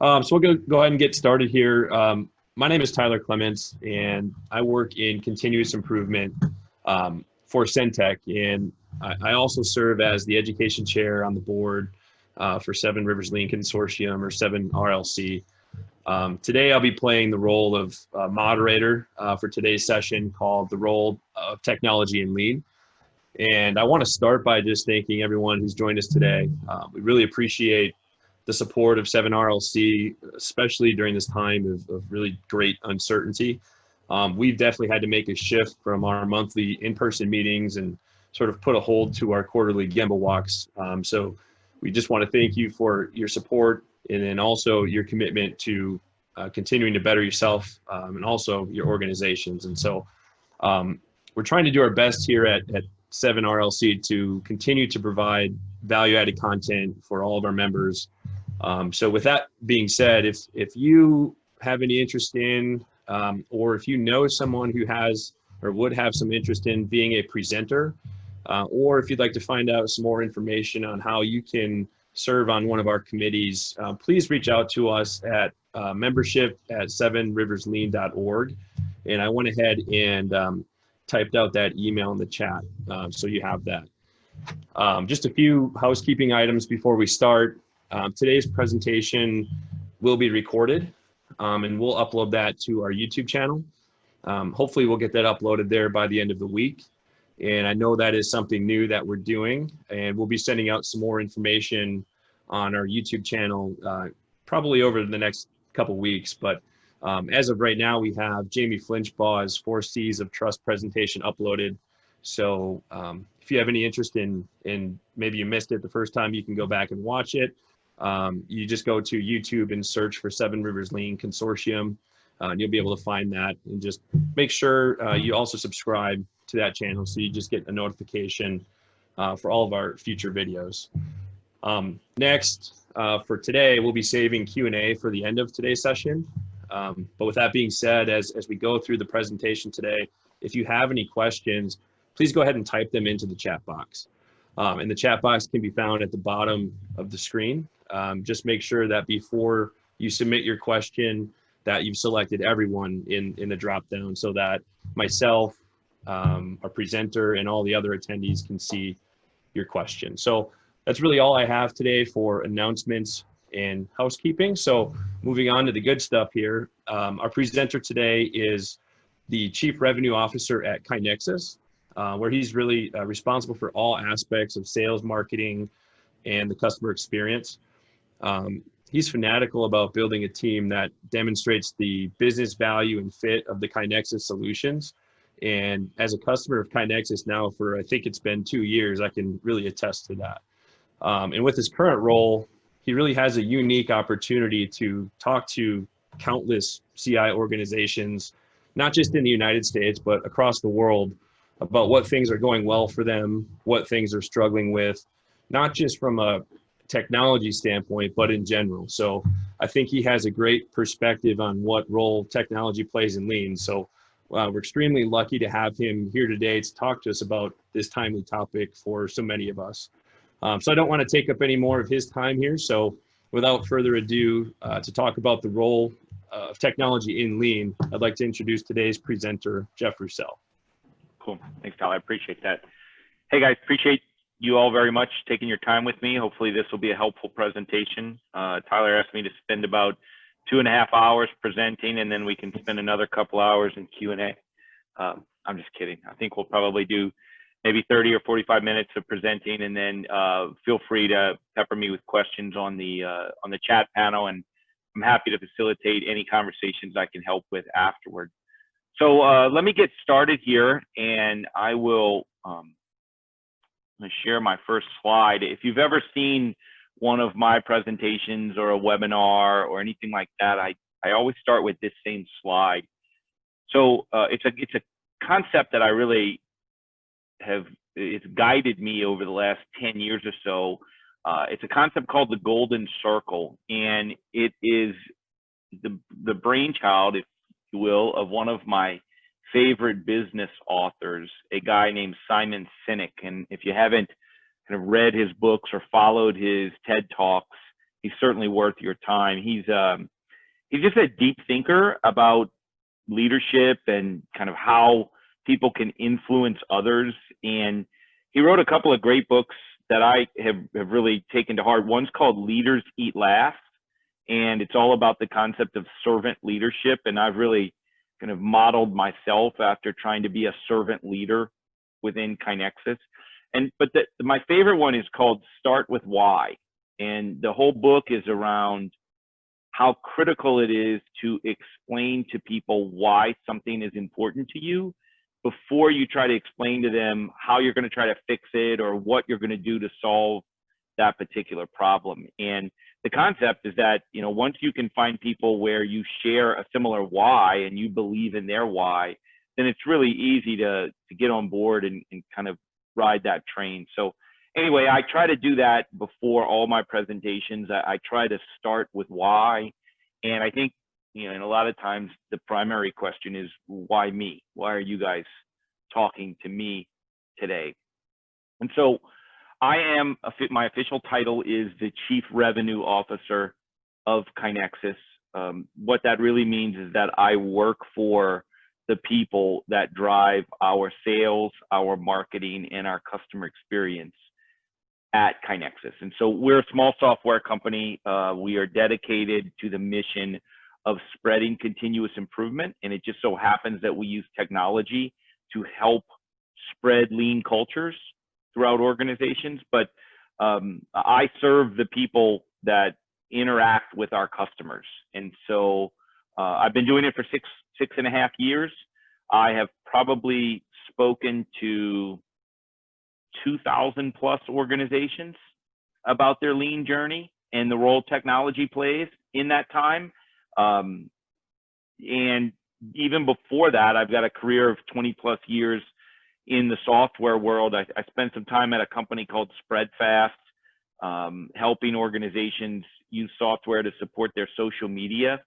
So we'll go ahead and get started here. My name is Tyler Clements, and I work in continuous improvement for Centec, and I also serve as the education chair on the board for Seven Rivers Lean Consortium, or 7RLC. Today I'll be playing the role of moderator for today's session, called The Role of Technology in Lean. And I want to start by just thanking everyone who's joined us today. We really appreciate the support of 7RLC, especially during this time of really great uncertainty. We've definitely had to make a shift from our monthly in-person meetings and sort of put a hold to our quarterly Gemba walks. So we just want to thank you for your support, and then also your commitment to continuing to better yourself and also your organizations. And so we're trying to do our best here at 7RLC to continue to provide value-added content for all of our members. So with that being said, if you have any interest in, or if you know someone who has or would have some interest in being a presenter, or if you'd like to find out some more information on how you can serve on one of our committees, please reach out to us at membership@sevenriverslean.org. And I went ahead and typed out that email in the chat, so you have that. Just a few housekeeping items before we start. Today's presentation will be recorded, and we'll upload that to our YouTube channel. Hopefully we'll get that uploaded there by the end of the week. And I know that is something new that we're doing, and we'll be sending out some more information on our YouTube channel probably over the next couple weeks. But as of right now, we have Jamie Flinchbaugh's 4 C's of Trust presentation uploaded. So if you have any interest in maybe you missed it the first time, you can go back and watch it. You just go to YouTube and search for 7 Rivers Lean Consortium, and you'll be able to find that. And just make sure you also subscribe to that channel, so you just get a notification for all of our future videos. Next, for today, we'll be saving Q&A for the end of today's session. But with that being said, as we go through the presentation today, if you have any questions, please go ahead and type them into the chat box. And the chat box can be found at the bottom of the screen. Just make sure that before you submit your question that you've selected everyone in the drop down, so that myself, our presenter, and all the other attendees can see your question. So that's really all I have today for announcements and housekeeping. So moving on to the good stuff here. Our presenter today is the Chief Revenue Officer at KaiNexus, where he's really responsible for all aspects of sales, marketing, and the customer experience. He's fanatical about building a team that demonstrates the business value and fit of the KaiNexus solutions. And as a customer of KaiNexus now for, I think it's been 2 years, I can really attest to that. And with his current role, he really has a unique opportunity to talk to countless CI organizations, not just in the United States, but across the world, about what things are going well for them, what things are struggling with, not just from a technology standpoint, but in general. So I think he has a great perspective on what role technology plays in Lean. So we're extremely lucky to have him here today to talk to us about this timely topic for so many of us. So I don't want to take up any more of his time here. So without further ado, to talk about the role of technology in Lean, I'd like to introduce today's presenter, Jeff Roussel. Cool. Thanks, Tyler. I appreciate that. Hey, guys, appreciate you all very much taking your time with me. Hopefully this will be a helpful presentation. Tyler asked me to spend about 2.5 hours presenting, and then we can spend another couple hours in Q&A. I'm just kidding. I think we'll probably do maybe 30 or 45 minutes of presenting, and then feel free to pepper me with questions on the chat panel, and I'm happy to facilitate any conversations I can help with afterward. So let me get started here, and I will share my first slide. If you've ever seen one of my presentations or a webinar or anything like that, I always start with this same slide. So it's a concept that I really it's guided me over the last 10 years or so. It's a concept called the golden circle, and it is the brainchild, if you will, of one of my favorite business authors, a guy named Simon Sinek. And if you haven't kind of read his books or followed his TED Talks, he's certainly worth your time. He's just a deep thinker about leadership and kind of how people can influence others. And he wrote a couple of great books that I have really taken to heart. One's called Leaders Eat Last, and it's all about the concept of servant leadership. And I've really kind of modeled myself after trying to be a servant leader within KaiNexus. But my favorite one is called Start with Why. And the whole book is around how critical it is to explain to people why something is important to you before you try to explain to them how you're going to try to fix it or what you're going to do to solve that particular problem. And the concept is that, you know, once you can find people where you share a similar why and you believe in their why, then it's really easy to get on board and kind of ride that train. So anyway, I try to do that before all my presentations. I try to start with why. And I think, you know, and a lot of times the primary question is, why me? Why are you guys talking to me today? And so my official title is the Chief Revenue Officer of KaiNexus. What that really means is that I work for the people that drive our sales, our marketing, and our customer experience at KaiNexus. And so we're a small software company. We are dedicated to the mission of spreading continuous improvement. And it just so happens that we use technology to help spread lean cultures throughout organizations. But I serve the people that interact with our customers. And so I've been doing it for six and a half years. I have probably spoken to 2,000 plus organizations about their lean journey and the role technology plays in that time. And even before that, I've got a career of 20 plus years in the software world. I spent some time at a company called Spreadfast, helping organizations use software to support their social media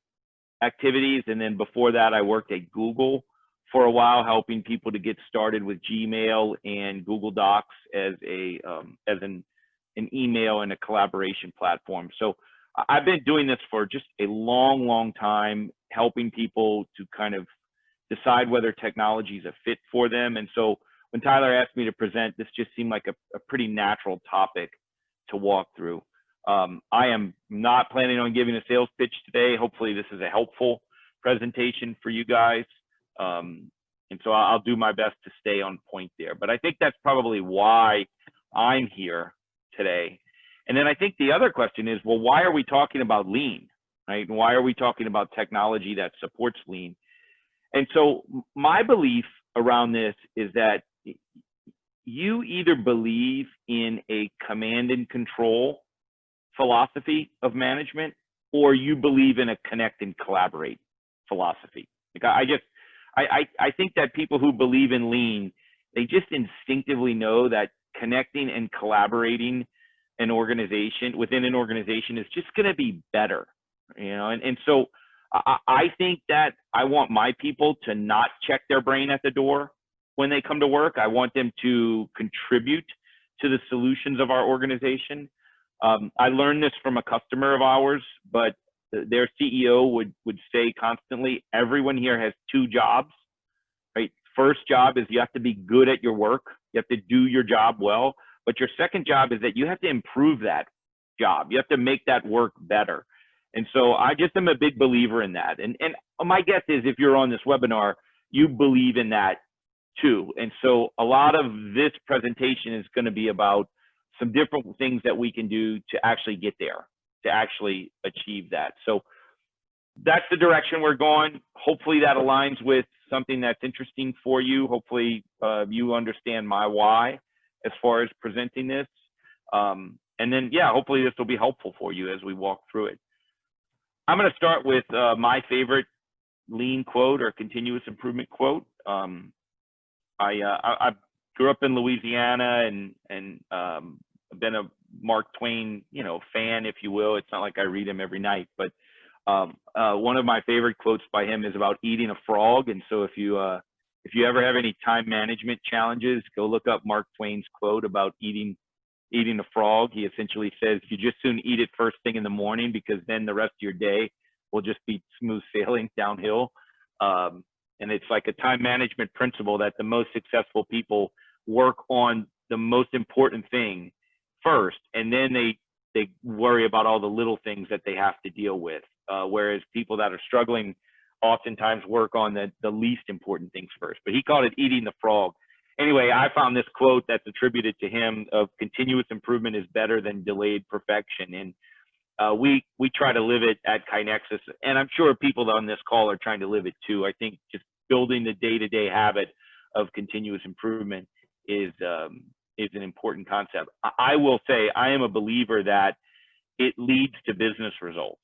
activities. And then before that, I worked at Google for a while, helping people to get started with Gmail and Google Docs as an email and a collaboration platform. So I've been doing this for just a long time, helping people to kind of decide whether technology is a fit for them. And so when Tyler asked me to present, this just seemed like a pretty natural topic to walk through. I am not planning on giving a sales pitch today. Hopefully this is a helpful presentation for you guys. And so I'll do my best to stay on point there. But I think that's probably why I'm here today. And then I think the other question is, well, why are we talking about lean, right? And why are we talking about technology that supports lean? And so my belief around this is that you either believe in a command and control philosophy of management, or you believe in a connect and collaborate philosophy. Like I think that people who believe in lean, they just instinctively know that connecting and collaborating within an organization is just going to be better, you know? And so I think that I want my people to not check their brain at the door when they come to work. I want them to contribute to the solutions of our organization. I learned this from a customer of ours, but their CEO would say constantly, everyone here has two jobs, right? First job is you have to be good at your work. You have to do your job well. But your second job is that you have to improve that job. You have to make that work better. And so I just am a big believer in that. And my guess is if you're on this webinar, you believe in that too. And so a lot of this presentation is going to be about some different things that we can do to actually get there, to actually achieve that. So that's the direction we're going. Hopefully that aligns with something that's interesting for you. Hopefully you understand my why as far as presenting this. And then, yeah, hopefully this will be helpful for you as we walk through it. I'm going to start with my favorite lean quote or continuous improvement quote. I grew up in Louisiana and I've been a Mark Twain, fan, if you will. It's not like I read him every night, but one of my favorite quotes by him is about eating a frog. And so if you ever have any time management challenges, go look up Mark Twain's quote about eating eating the frog. He essentially says you just soon eat it first thing in the morning, because then the rest of your day will just be smooth sailing downhill. And it's like a time management principle that the most successful people work on the most important thing first, and then they worry about all the little things that they have to deal with. Whereas people that are struggling oftentimes work on the least important things first. But he called it eating the frog. Anyway, I found this quote that's attributed to him of continuous improvement is better than delayed perfection. And we try to live it at KaiNexus, and I'm sure people on this call are trying to live it too. I think just building the day-to-day habit of continuous improvement is an important concept. I will say I am a believer that it leads to business results.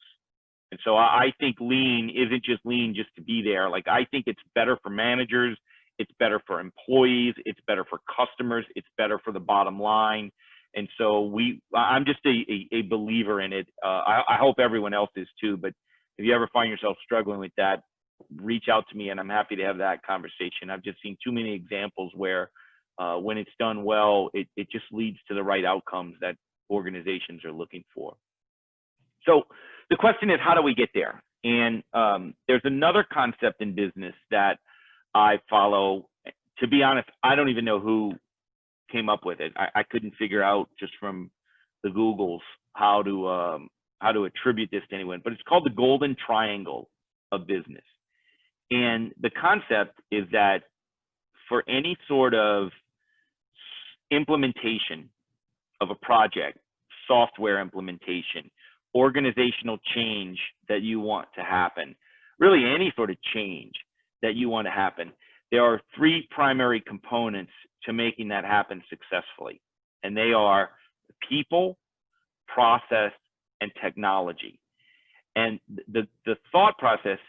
And so I think lean isn't just lean just to be there. Like, I think it's better for managers, it's better for employees, it's better for customers, it's better for the bottom line. And so I'm just a believer in it. I hope everyone else is too, but if you ever find yourself struggling with that, reach out to me and I'm happy to have that conversation. I've just seen too many examples where when it's done well, it just leads to the right outcomes that organizations are looking for. So the question is, how do we get there? And there's another concept in business that I follow. To be honest, I don't even know who came up with it. I couldn't figure out just from the Googles how to attribute this to anyone, but it's called the golden triangle of business. And the concept is that for any sort of implementation of a project, software implementation, organizational change that you want to happen, really any sort of change that you want to happen, there are three primary components to making that happen successfully. And they are people, process, and technology. And the thought process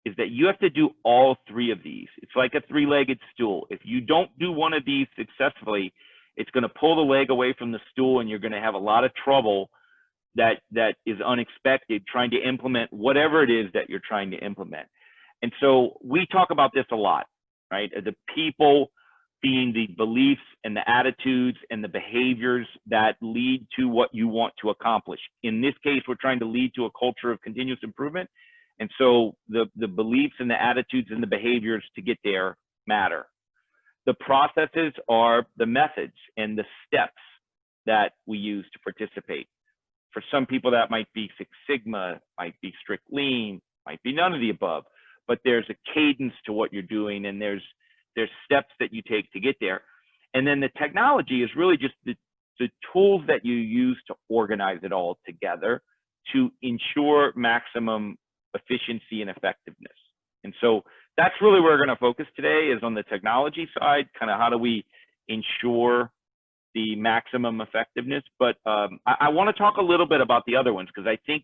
is that you have to do all three of these. It's like a three-legged stool. If you don't do one of these successfully, it's going to pull the leg away from the stool, and you're going to have a lot of trouble that is unexpected trying to implement whatever it is that you're trying to implement. And so we talk about this a lot, right? The people being the beliefs and the attitudes and the behaviors that lead to what you want to accomplish. In this case, we're trying to lead to a culture of continuous improvement. And so the beliefs and the attitudes and the behaviors to get there matter. The processes are the methods and the steps that we use to participate. For some people, that might be Six Sigma, might be strict lean, might be none of the above, but there's a cadence to what you're doing, and there's steps that you take to get there. And then the technology is really just the tools that you use to organize it all together to ensure maximum efficiency and effectiveness. And so that's really where we're going to focus today, is on the technology side, kind of how do we ensure the maximum effectiveness. But I want to talk a little bit about the other ones, because I think,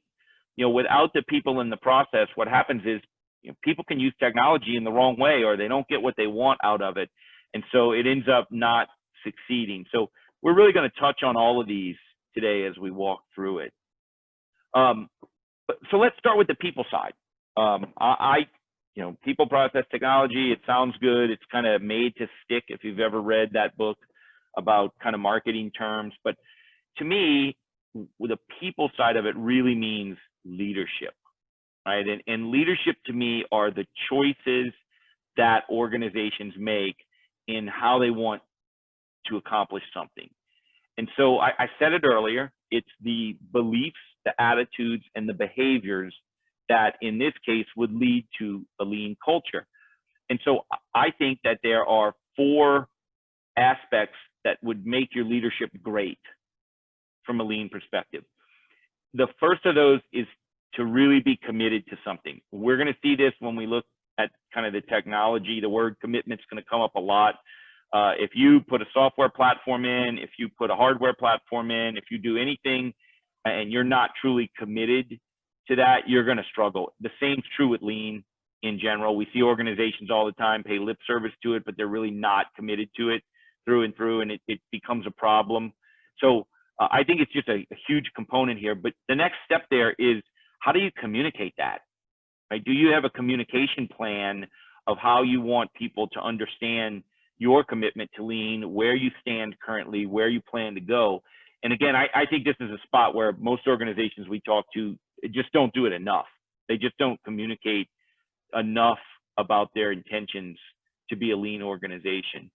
without the people in the process, what happens is, people can use technology in the wrong way, or they don't get what they want out of it. And so it ends up not succeeding. So we're really going to touch on all of these today as we walk through it. So let's start with the people side. People, process, technology, it sounds good. It's kind of made to stick if you've ever read that book about kind of marketing terms. But to me, the people side of it really means leadership, right? And leadership to me are the choices that organizations make in how they want to accomplish something. And so I said it earlier, it's the beliefs, the attitudes, and the behaviors that in this case would lead to a lean culture. And so I think that there are 4 aspects that would make your leadership great from a lean perspective. The first of those is to really be committed to something. We're going to see this when we look at kind of the technology. The word commitment is going to come up a lot. If you put a software platform in, if you put a hardware platform in, if you do anything and you're not truly committed to that, you're going to struggle. The same's true with lean in general. We see organizations all the time pay lip service to it, but they're really not committed to it through and through, and it becomes a problem. So I think it's just a huge component here. But the next step there is, how do you communicate that? Right? Do you have a communication plan of how you want people to understand your commitment to lean, where you stand currently, where you plan to go. And again, I think this is a spot where most organizations we talk to just don't do it enough. They just don't communicate enough about their intentions to be a lean organization.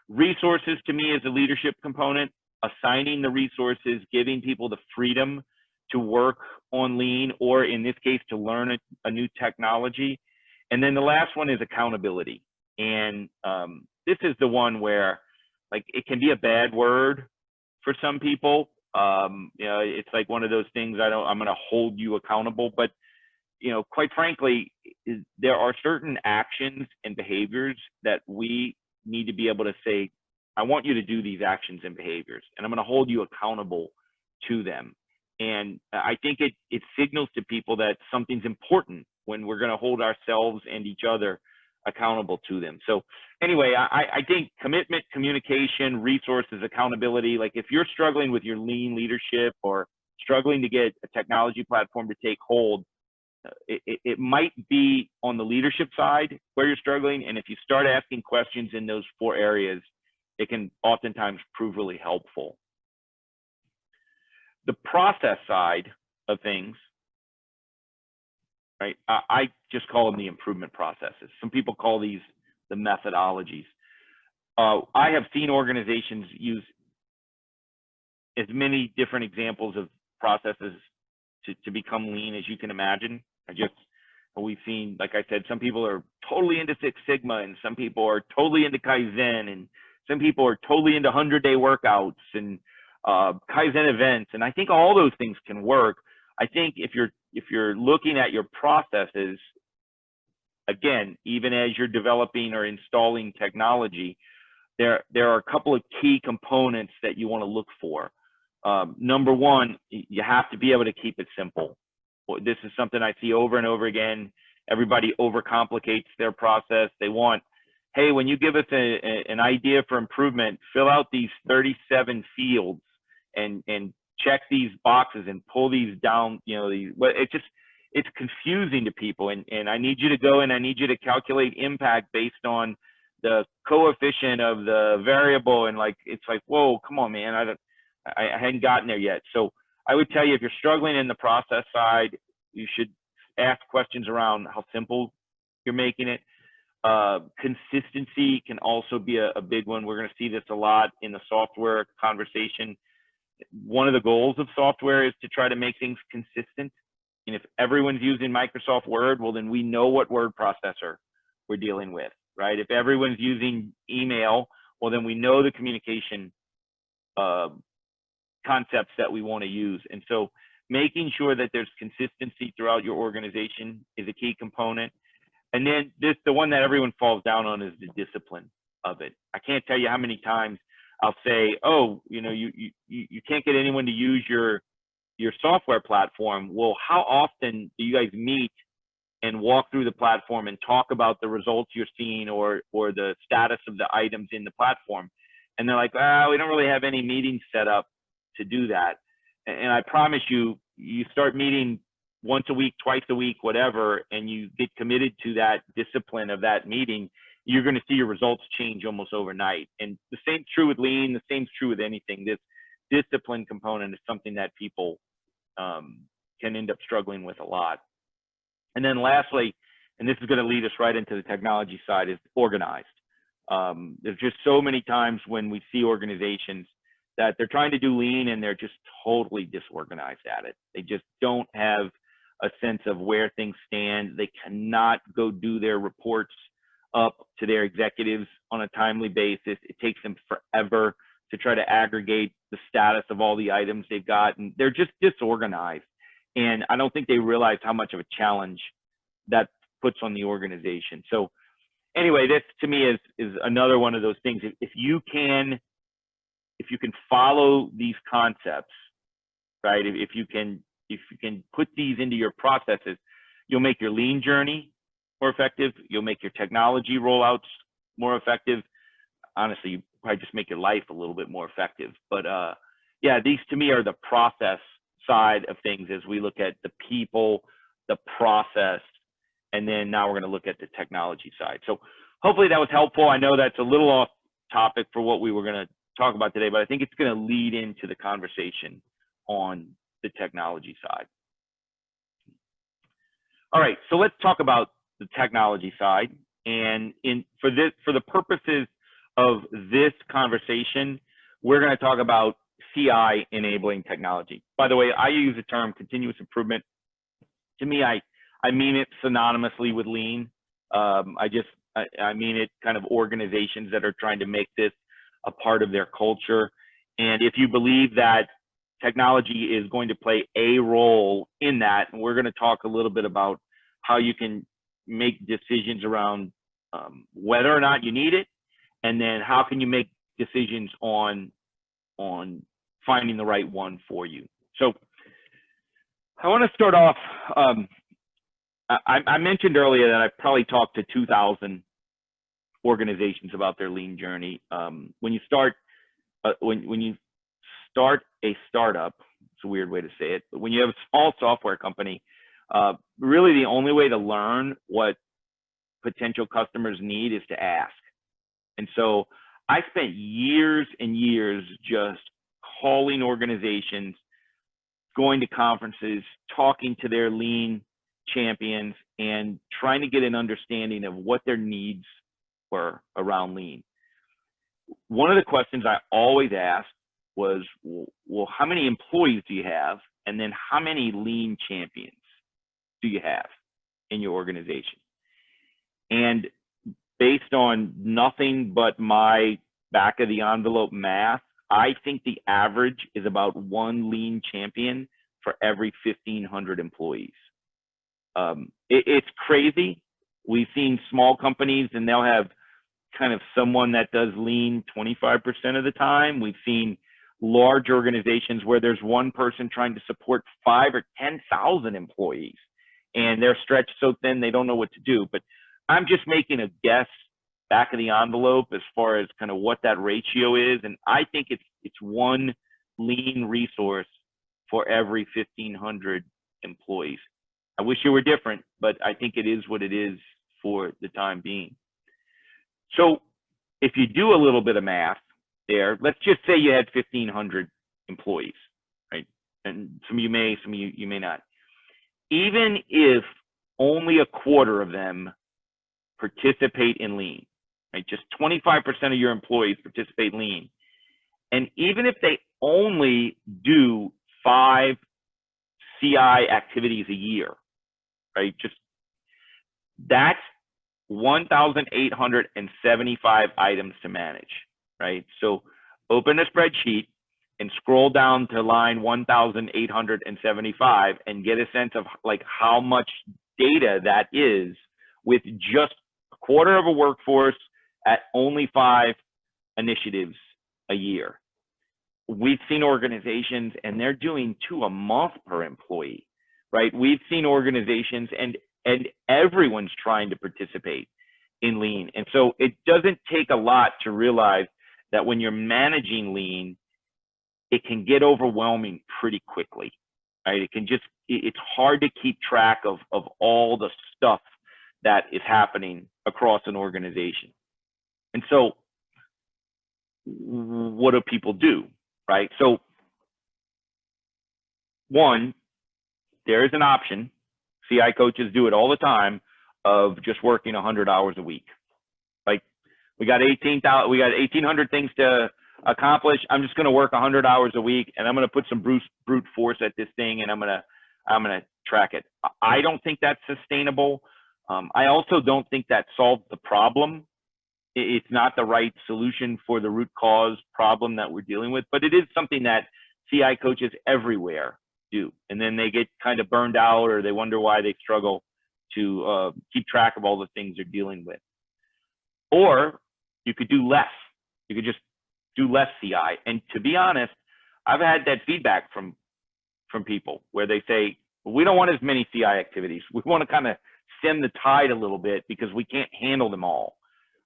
Resources to me is a leadership component, assigning the resources, giving people the freedom to work on lean, or in this case, to learn a new technology. And then the last one is accountability. And this is the one where, like, it can be a bad word for some people. You know, it's like one of those things, I'm going to hold you accountable, but you know, quite frankly, there are certain actions and behaviors that we need to be able to say, I want you to do these actions and behaviors, and I'm going to hold you accountable to them. And I think it signals to people that something's important when we're going to hold ourselves and each other accountable to them. So anyway, I think commitment, communication, resources, accountability, like if you're struggling with your lean leadership or struggling to get a technology platform to take hold, it might be on the leadership side where you're struggling. And if you start asking questions in those 4 areas, it can oftentimes prove really helpful. The process side of things, right? I just call them the improvement processes. Some people call these the methodologies. I have seen organizations use as many different examples of processes to become lean as you can imagine. We've seen, like I said, some people are totally into Six Sigma, and some people are totally into Kaizen, and some people are totally into 100-day workouts and Kaizen events. And I think all those things can work. I think if you're looking at your processes, again, even as you're developing or installing technology, there are a couple of key components that you want to look for. Number one, you have to be able to keep it simple. This is something I see over and over again. Everybody overcomplicates their process. They want, hey, when you give us an idea for improvement, fill out these 37 fields and check these boxes and pull these down. You know, it's confusing to people. And I need you to go and I need you to calculate impact based on the coefficient of the variable. And like, it's like, whoa, come on, man. I hadn't gotten there yet. So I would tell you, if you're struggling in the process side, you should ask questions around how simple you're making it. Consistency can also be a big one. We're going to see this a lot in the software conversation. One of the goals of software is to try to make things consistent. And if everyone's using Microsoft Word, well, then we know what word processor we're dealing with, right? If everyone's using email, well, then we know the communication concepts that we want to use. And so making sure that there's consistency throughout your organization is a key component. And then the one that everyone falls down on is the discipline of it. I can't tell you how many times I'll say, oh, you know, you can't get anyone to use your software platform. Well, how often do you guys meet and walk through the platform and talk about the results you're seeing or the status of the items in the platform? And they're like, well, we don't really have any meetings set up to do that. And I promise you, you start meeting once a week, twice a week, whatever, and you get committed to that discipline of that meeting, you're going to see your results change almost overnight. And the same's true with lean, the same's true with anything. This discipline component is something that people can end up struggling with a lot. And then lastly, and this is going to lead us right into the technology side, is organized. There's just so many times when we see organizations that they're trying to do lean and they're just totally disorganized at it. They just don't have a sense of where things stand. They cannot go do their reports up to their executives on a timely basis. It takes them forever to try to aggregate the status of all the items they've got, and they're just disorganized. And I don't think they realize how much of a challenge that puts on the organization. So anyway, this to me is another one of those things. If you can follow these concepts, right? If you can put these into your processes, you'll make your lean journey more effective. You'll make your technology rollouts more effective. Honestly, you probably just make your life a little bit more effective. But yeah, these to me are the process side of things as we look at the people, the process, and then now we're going to look at the technology side. So hopefully that was helpful. I know that's a little topic for what we were going to talk about today, but I think it's going to lead into the conversation on the technology side. All right, so let's talk about the technology side. And for the purposes of this conversation, we're going to talk about CI enabling technology. By the way, I use the term continuous improvement. To me, I mean it synonymously with lean. I mean it kind of organizations that are trying to make this a part of their culture. And if you believe that technology is going to play a role in that, and we're going to talk a little bit about how you can make decisions around whether or not you need it, and then how can you make decisions on finding the right one for you. So I want to start off, I mentioned earlier that I've probably talked to 2,000 organizations about their lean journey. When you start a startup, it's a weird way to say it, but when you have a small software company, really the only way to learn what potential customers need is to ask. And so I spent years and years just calling organizations, going to conferences, talking to their lean champions, and trying to get an understanding of what their needs were around lean. One of the questions I always asked was, well, how many employees do you have? And then how many lean champions do you have in your organization? And based on nothing but my back of the envelope math, I think the average is about one lean champion for every 1,500 employees. It's crazy. We've seen small companies and they'll have kind of someone that does lean 25% of the time. We've seen large organizations where there's one person trying to support 5,000 or 10,000 employees, and they're stretched so thin they don't know what to do. But I'm just making a guess back of the envelope as far as kind of what that ratio is, and I think it's one lean resource for every 1,500 employees. I wish it were different, but I think it is what it is for the time being. So if you do a little bit of math there, let's just say you had 1,500 employees, right? And some of you may, some of you may not. Even if only a quarter of them participate in lean, right? Just 25% of your employees participate in lean. And even if they only do 5 CI activities a year, right? Just that's 1,875 items to manage, right? So open a spreadsheet and scroll down to line 1,875 and get a sense of like how much data that is with just a quarter of a workforce at only 5 initiatives a year. We've seen organizations and they're doing 2 a month per employee, right? We've seen organizations and everyone's trying to participate in lean. And so it doesn't take a lot to realize that when you're managing lean, it can get overwhelming pretty quickly, right? It's hard to keep track of all the stuff that is happening across an organization. And so what do people do, right? So one, there is an option. CI coaches do it all the time of just working 100 hours a week. Like we got 1,800 things to accomplish. I'm just going to work 100 hours a week, and I'm going to put some brute force at this thing, and I'm going to track it. I don't think that's sustainable. I also don't think that solves the problem. It's not the right solution for the root cause problem that we're dealing with, but it is something that CI coaches everywhere do. And then they get kind of burned out, or they wonder why they struggle to keep track of all the things they're dealing with. Or you could do less. You could just do less CI. And to be honest, I've had that feedback from people where they say, we don't want as many CI activities. We want to kind of stem the tide a little bit because we can't handle them all,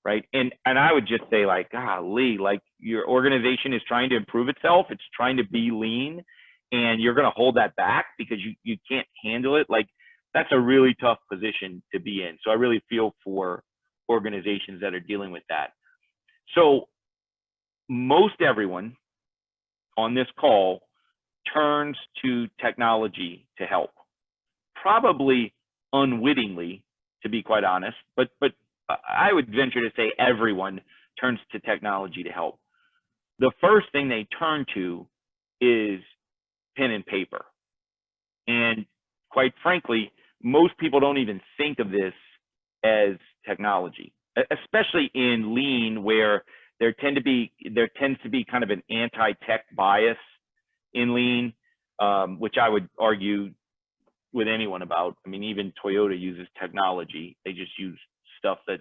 right? And I would just say, like, golly, like your organization is trying to improve itself. It's trying to be lean, and you're going to hold that back because you can't handle it. Like, that's a really tough position to be in. So I really feel for organizations that are dealing with that. So most everyone on this call turns to technology to help, probably unwittingly, to be quite honest, but I would venture to say everyone turns to technology to help. The first thing they turn to is pen and paper. And quite frankly, most people don't even think of this as technology, especially in lean, where there tends to be kind of an anti-tech bias in lean, which I would argue with anyone about. I mean, even Toyota uses technology. They just use stuff that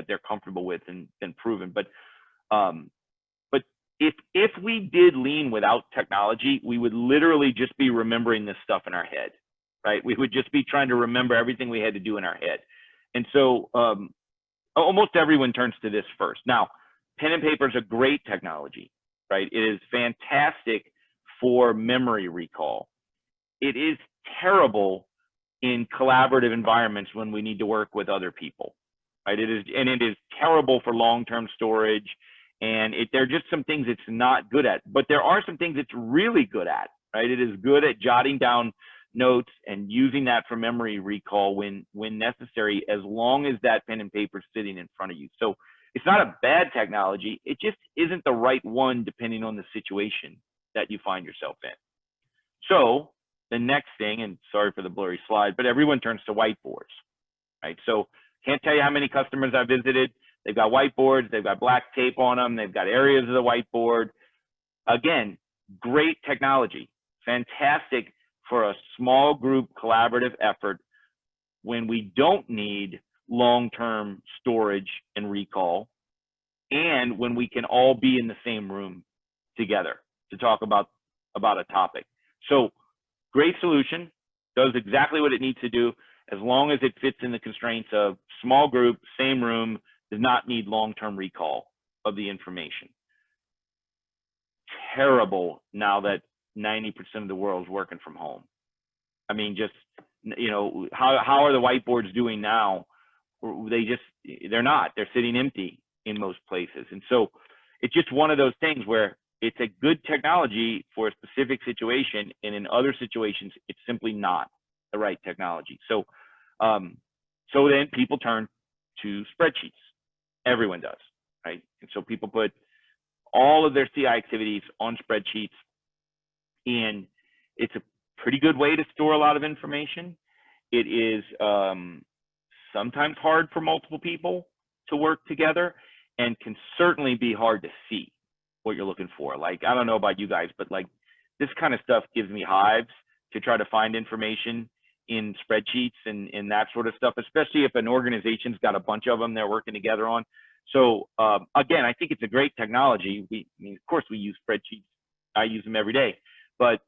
they're comfortable with and proven. But if we did lean without technology, we would literally just be remembering this stuff in our head, right? We would just be trying to remember everything we had to do in our head. And so almost everyone turns to this first. Now, pen and paper is a great technology, right? It is fantastic for memory recall. It is terrible in collaborative environments when we need to work with other people, right? It is terrible for long-term storage. And there are just some things it's not good at, but there are some things it's really good at, right? It is good at jotting down notes and using that for memory recall when necessary, as long as that pen and paper is sitting in front of you. So it's not a bad technology. It just isn't the right one depending on the situation that you find yourself in. So the next thing, and sorry for the blurry slide, but everyone turns to whiteboards, right? So can't tell you how many customers I visited. They've got whiteboards, they've got black tape on them, they've got areas of the whiteboard. Again, great technology, fantastic for a small group collaborative effort when we don't need long-term storage and recall, and when we can all be in the same room together to talk about a topic. So great solution, does exactly what it needs to do, as long as it fits in the constraints of small group, same room, does not need long-term recall of the information. Terrible now that 90% of the world is working from home. I mean, just, you know, how are the whiteboards doing now? They're not. They're sitting empty in most places. And so it's just one of those things where it's a good technology for a specific situation, and in other situations, it's simply not the right technology. So, so then people turn to spreadsheets. Everyone does, right? And so people put all of their CI activities on spreadsheets, and it's a pretty good way to store a lot of information. It is sometimes hard for multiple people to work together, and can certainly be hard to see what you're looking for. Like, I don't know about you guys, but like this kind of stuff gives me hives to try to find information in spreadsheets and that sort of stuff, especially if an organization's got a bunch of them they're working together on. So again, I think it's a great technology. I mean, of course we use spreadsheets. I use them every day, but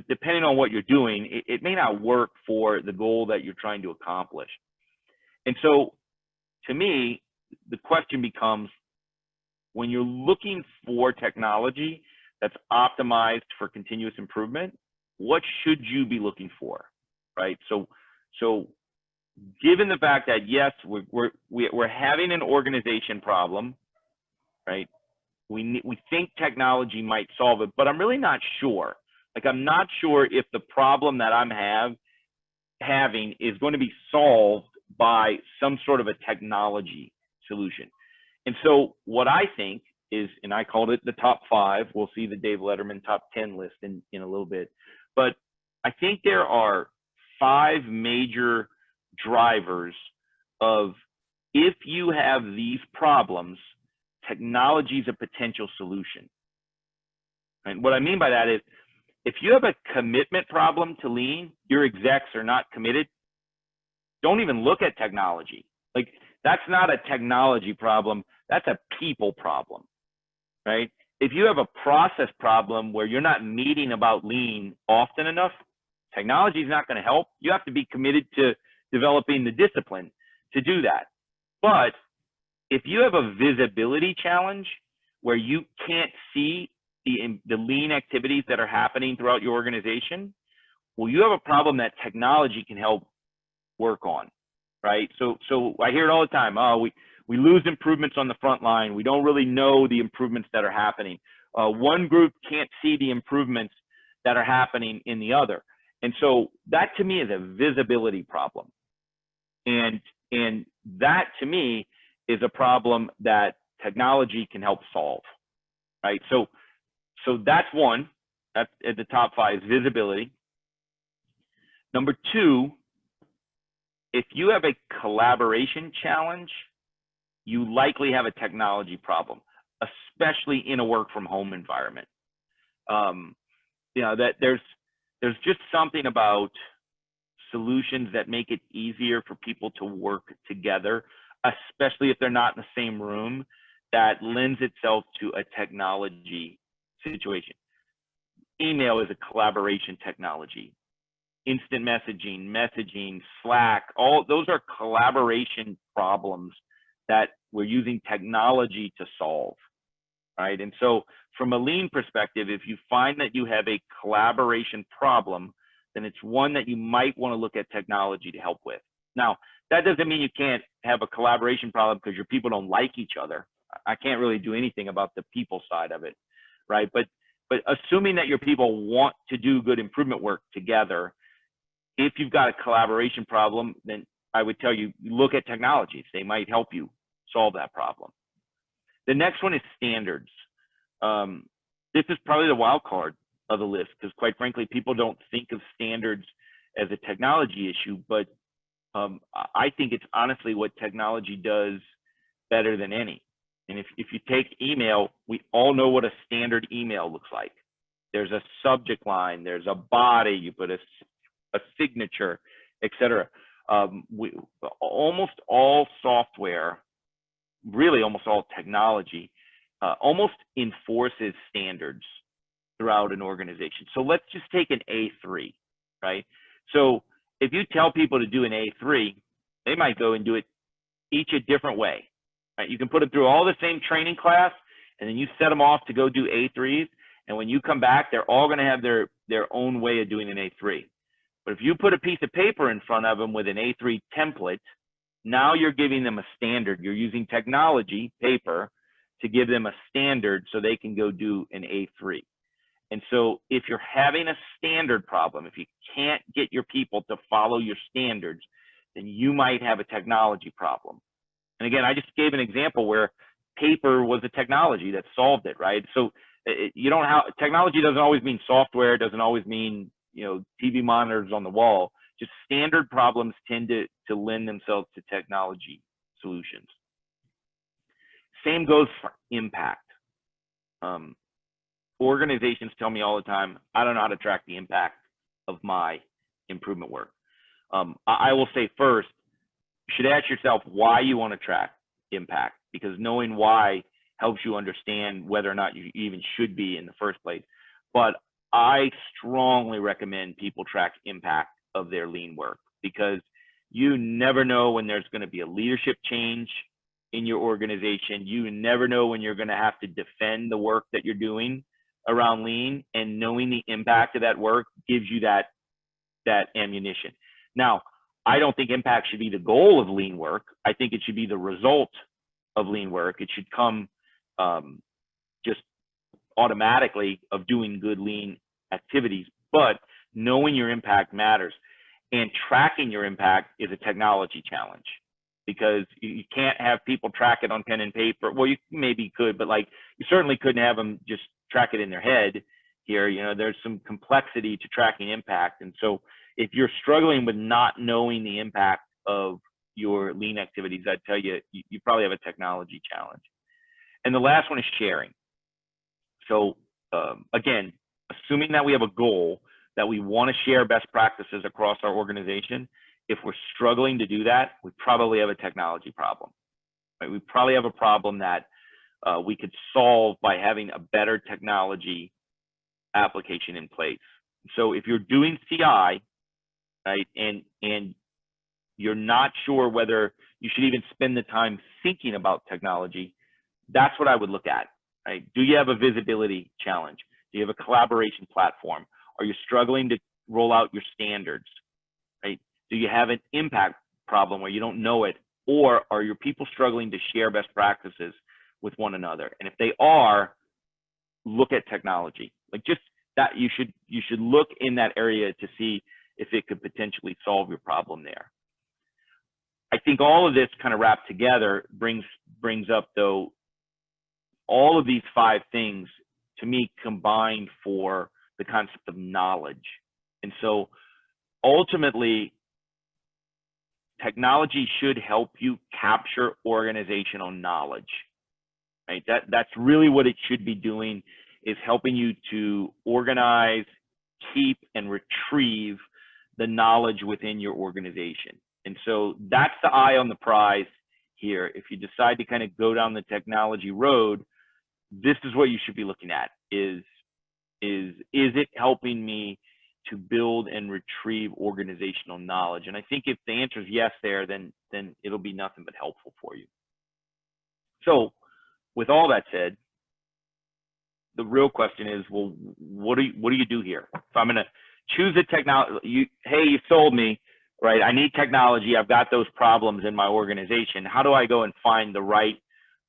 depending on what you're doing, it may not work for the goal that you're trying to accomplish. And so to me, the question becomes, when you're looking for technology that's optimized for continuous improvement, what should you be looking for? Right. So given the fact that yes, we're having an organization problem, right? We think technology might solve it, but I'm really not sure. Like, I'm not sure if the problem that I'm having is going to be solved by some sort of a technology solution. And so what I think is, and I called it the top 5. We'll see the Dave Letterman top 10 list in a little bit, but I think there are 5 major drivers of, if you have these problems, technology is a potential solution. And what I mean by that is, if you have a commitment problem to lean, your execs are not committed, don't even look at technology. Like, that's not a technology problem, that's a people problem, right? If you have a process problem where you're not meeting about lean often enough, technology is not going to help. You have to be committed to developing the discipline to do that. But if you have a visibility challenge where you can't see the lean activities that are happening throughout your organization, well, you have a problem that technology can help work on, right? So I hear it all the time. Oh, we lose improvements on the front line. We don't really know the improvements that are happening. One group can't see the improvements that are happening in the other. And so that to me is a visibility problem. And that to me is a problem that technology can help solve, right? So that's one, that's at the top 5 is visibility. Number 2, if you have a collaboration challenge, you likely have a technology problem, especially in a work from home environment. You know, that there's just something about solutions that make it easier for people to work together, especially if they're not in the same room, that lends itself to a technology situation. Email is a collaboration technology. Instant messaging, Slack, all those are collaboration problems that we're using technology to solve, right? And so from a lean perspective, if you find that you have a collaboration problem, then it's one that you might want to look at technology to help with. Now, that doesn't mean you can't have a collaboration problem because your people don't like each other. I can't really do anything about the people side of it, right? But assuming that your people want to do good improvement work together, if you've got a collaboration problem, then I would tell you, look at technologies. They might help you solve that problem. The next one is standards. This is probably the wild card of the list because quite frankly, people don't think of standards as a technology issue, but I think it's honestly what technology does better than any. And if you take email, we all know what a standard email looks like. There's a subject line, there's a body, you put a signature, etc. Almost all software, really almost all technology, almost enforces standards throughout an organization. So let's just take an A3, right? So if you tell people to do an A3, they might go and do it each a different way, right? You can put them through all the same training class, and then you set them off to go do A3s, and when you come back, they're all going to have their own way of doing an A3. But if you put a piece of paper in front of them with an A3 template, now you're giving them a standard. You're using technology, paper, to give them a standard so they can go do an A3. And so if you're having a standard problem, if you can't get your people to follow your standards, then you might have a technology problem. And again, I just gave an example where paper was a technology that solved it, right? So you don't have, technology doesn't always mean software, doesn't always mean, you know, TV monitors on the wall. Just standard problems tend to lend themselves to technology solutions. Same goes for impact. Organizations tell me all the time, I don't know how to track the impact of my improvement work. I will say first, you should ask yourself why you want to track impact, because knowing why helps you understand whether or not you even should be in the first place. But I strongly recommend people track impact of their lean work, because you never know when there's going to be a leadership change in your organization. You never know when you're going to have to defend the work that you're doing around lean, and knowing the impact of that work gives you that ammunition. Now, I don't think impact should be the goal of lean work. I think it should be the result of lean work. It should come just automatically of doing good lean activities, but knowing your impact matters, and tracking your impact is a technology challenge, because you can't have people track it on pen and paper. Well, you maybe could, but like you certainly couldn't have them just track it in their head here. You know, there's some complexity to tracking impact. And so if you're struggling with not knowing the impact of your lean activities, I'd tell you, you probably have a technology challenge. And the last one is sharing. So again, assuming that we have a goal that we want to share best practices across our organization, if we're struggling to do that, we probably have a technology problem, right? We probably have a problem that we could solve by having a better technology application in place. So if you're doing CI, right, and you're not sure whether you should even spend the time thinking about technology, that's what I would look at, right? Do you have a visibility challenge? Do you have a collaboration platform? Are you struggling to roll out your standards, right? Do you have an impact problem where you don't know it Or are your people struggling to share best practices with one another? And if they are, look at technology. Like just that, you should look in that area to see if it could potentially solve your problem there. I think all of this kind of wrapped together brings up, though, all of these 5 things to me combined for the concept of knowledge. And so ultimately, technology should help you capture organizational knowledge, right? That's really what it should be doing, is helping you to organize, keep, and retrieve the knowledge within your organization. And so that's the eye on the prize here. If you decide to kind of go down the technology road, this is what you should be looking at, is it helping me to build and retrieve organizational knowledge? And I think if the answer is yes there, then it'll be nothing but helpful for you. So with all that said, the real question is, well, what do you do here? If I'm going to choose a technology, hey, you sold me, right? I need technology. I've got those problems in my organization. How do I go and find the right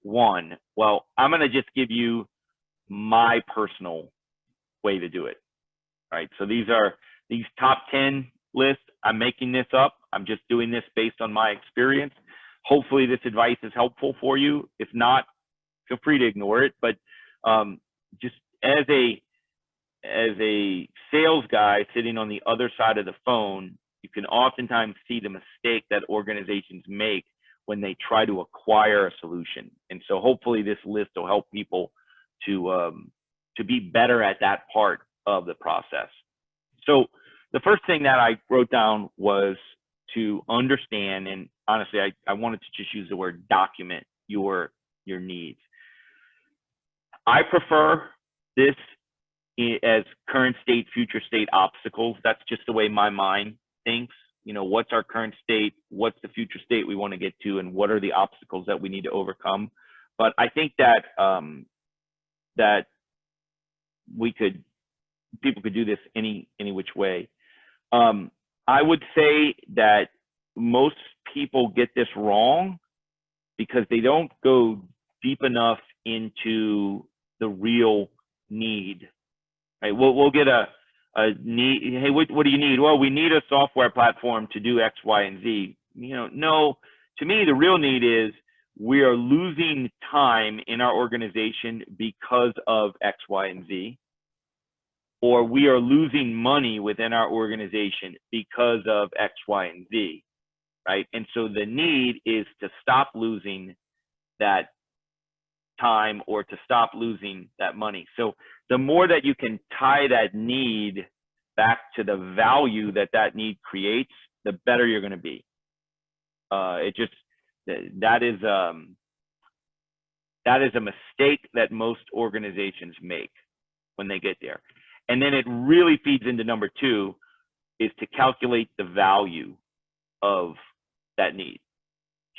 one? Well, I'm going to just give you my personal way to do it. Right, so these top 10 lists. I'm making this up. I'm just doing this based on my experience. Hopefully this advice is helpful for you. If not, feel free to ignore it. But just as a sales guy sitting on the other side of the phone, you can oftentimes see the mistake that organizations make when they try to acquire a solution. And so hopefully this list will help people to be better at that part of the process. So the first thing that I wrote down was to understand, and honestly, I wanted to just use the word document your needs. I prefer this as current state, future state obstacles. That's just the way my mind thinks. You know, what's our current state? What's the future state we want to get to? And what are the obstacles that we need to overcome? But I think that that people could do this any which way. I would say that most people get this wrong because they don't go deep enough into the real need. Right? We'll get a need. Hey, what do you need? Well, we need a software platform to do X, Y, and Z. You know, no. To me, the real need is we are losing time in our organization because of X, Y, and Z. Or we are losing money within our organization because of X, Y, and Z, right? And so the need is to stop losing that time or to stop losing that money. So the more that you can tie that need back to the value that need creates, the better you're going to be. That is a mistake that most organizations make when they get there. And then it really feeds into number 2, is to calculate the value of that need.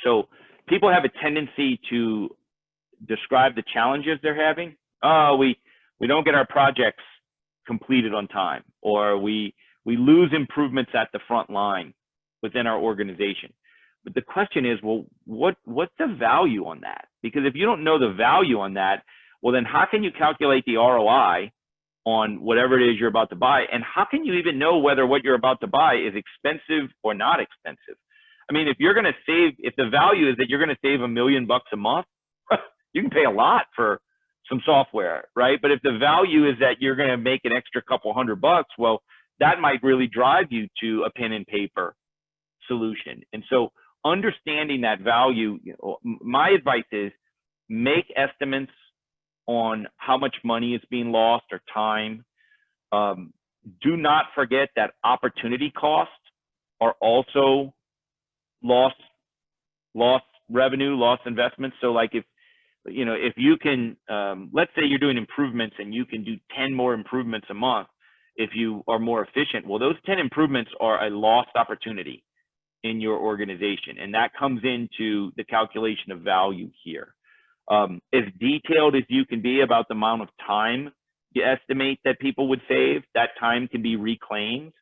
So people have a tendency to describe the challenges they're having. Oh, we don't get our projects completed on time, or we lose improvements at the front line within our organization. But the question is, well, what's the value on that? Because if you don't know the value on that, well, then how can you calculate the ROI on whatever it is you're about to buy? And how can you even know whether what you're about to buy is expensive or not expensive? I mean, if the value is that you're going to save $1 million a month, you can pay a lot for some software, right? But if the value is that you're going to make an extra couple $100, well, that might really drive you to a pen and paper solution. And so understanding that value, my advice is make estimates on how much money is being lost or time. Do not forget that opportunity costs are also lost revenue, lost investments. So like if you can, let's say you're doing improvements and you can do 10 more improvements a month if you are more efficient. Well, those 10 improvements are a lost opportunity in your organization. And that comes into the calculation of value here. As detailed as you can be about the amount of time you estimate that people would save, that time can be reclaimed.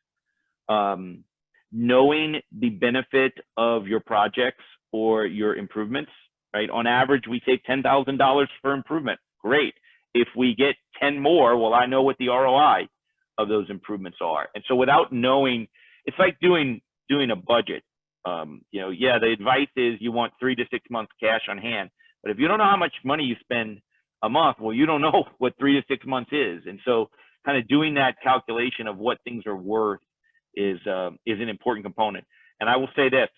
Knowing the benefit of your projects or your improvements, right? On average, we save $10,000 for improvement. Great. If we get 10 more, well, I know what the ROI of those improvements are. And so without knowing, it's like doing a budget. Yeah, the advice is you want 3 to 6 months cash on hand. But if you don't know how much money you spend a month, well, you don't know what 3 to 6 months is. And so kind of doing that calculation of what things are worth is an important component. And I will say this,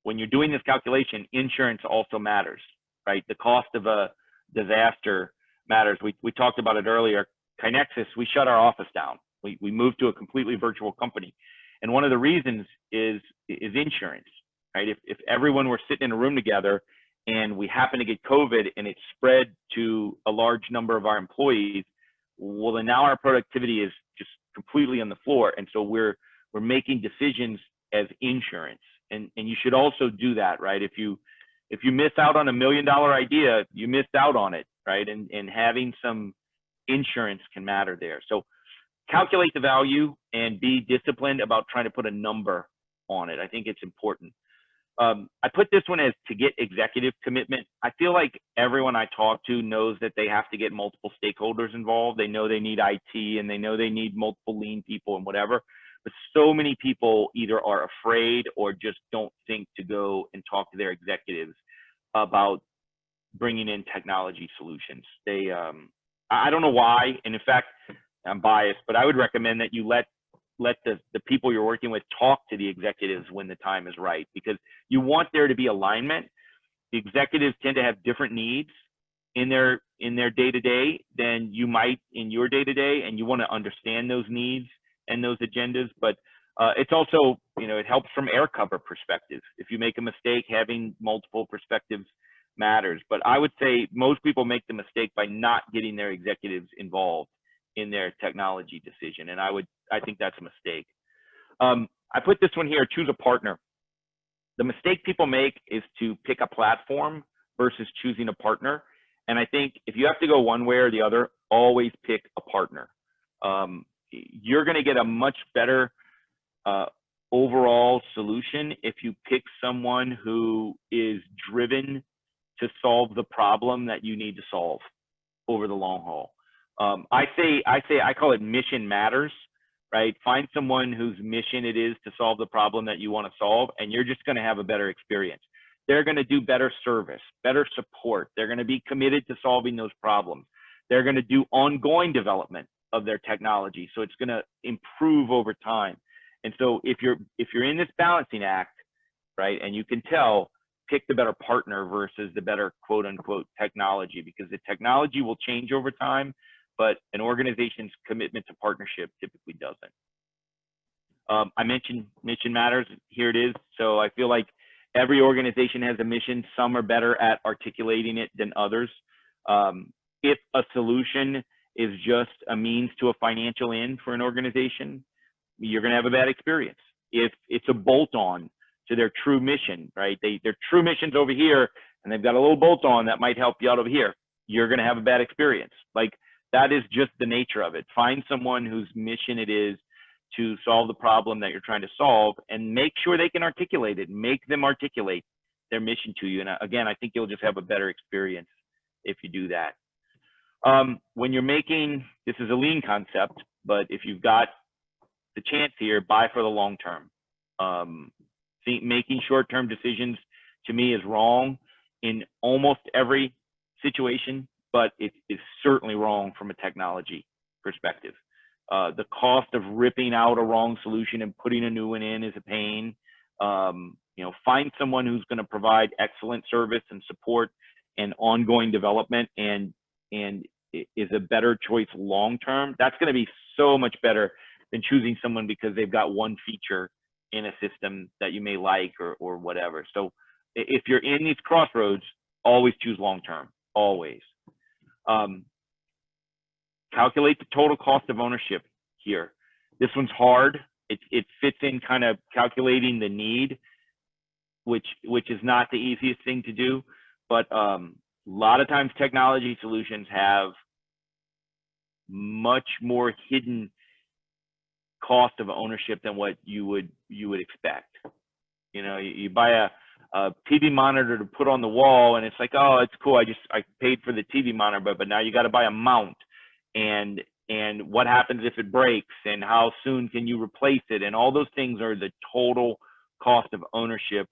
when you're doing this calculation, insurance also matters, right? The cost of a disaster matters. We talked about it earlier. Kinexus, we shut our office down. We moved to a completely virtual company. And one of the reasons is insurance, right? If everyone were sitting in a room together and we happen to get COVID and it spread to a large number of our employees, well, then now our productivity is just completely on the floor. And so we're making decisions as insurance. And you should also do that, right? If you miss out on $1 million idea, you missed out on it, right? And having some insurance can matter there. So calculate the value and be disciplined about trying to put a number on it. I think it's important. I put this one as to get executive commitment. I feel like everyone I talk to knows that they have to get multiple stakeholders involved. They know they need IT and they know they need multiple lean people and whatever. But so many people either are afraid or just don't think to go and talk to their executives about bringing in technology solutions. I don't know why, and in fact, I'm biased, but I would recommend that you let the people you're working with talk to the executives when the time is right, because you want there to be alignment. The executives tend to have different needs in their day-to-day than you might in your day-to-day, and you want to understand those needs and those agendas. But it's also, it helps from air cover perspective. If you make a mistake, having multiple perspectives matters. But I would say most people make the mistake by not getting their executives involved in their technology decision. And I think that's a mistake. I put this one here, choose a partner. The mistake people make is to pick a platform versus choosing a partner. And I think if you have to go one way or the other, always pick a partner. You're going to get a much better overall solution if you pick someone who is driven to solve the problem that you need to solve over the long haul. I call it mission matters, right? Find someone whose mission it is to solve the problem that you want to solve, and you're just going to have a better experience. They're going to do better service, better support. They're going to be committed to solving those problems. They're going to do ongoing development of their technology, so it's going to improve over time. And so if you're in this balancing act, right, and you can tell, pick the better partner versus the better quote unquote technology, because the technology will change over time, but an organization's commitment to partnership typically doesn't. I mentioned mission matters. Here it is. So I feel like every organization has a mission. Some are better at articulating it than others. If a solution is just a means to a financial end for an organization, you're going to have a bad experience. If it's a bolt-on to their true mission, right? Their true mission's over here, and they've got a little bolt-on that might help you out over here, you're going to have a bad experience. Like, that is just the nature of it. Find someone whose mission it is to solve the problem that you're trying to solve, and make sure they can articulate it. Make them articulate their mission to you. And again, I think you'll just have a better experience if you do that. When you're making, this is a lean concept, but if you've got the chance here, buy for the long term. Making short-term decisions to me is wrong in almost every situation, but it is certainly wrong from a technology perspective. The cost of ripping out a wrong solution and putting a new one in is a pain. Find someone who's going to provide excellent service and support and ongoing development, and is a better choice long-term. That's going to be so much better than choosing someone because they've got one feature in a system that you may like or whatever. So if you're in these crossroads, always choose long-term, always. Calculate the total cost of ownership here. This one's hard. It fits in kind of calculating the need, which is not the easiest thing to do, but a lot of times technology solutions have much more hidden cost of ownership than what you would expect. You buy TV monitor to put on the wall, and it's like, oh, it's cool. I paid for the TV monitor, but now you got to buy a mount, and what happens if it breaks, and how soon can you replace it, and all those things are the total cost of ownership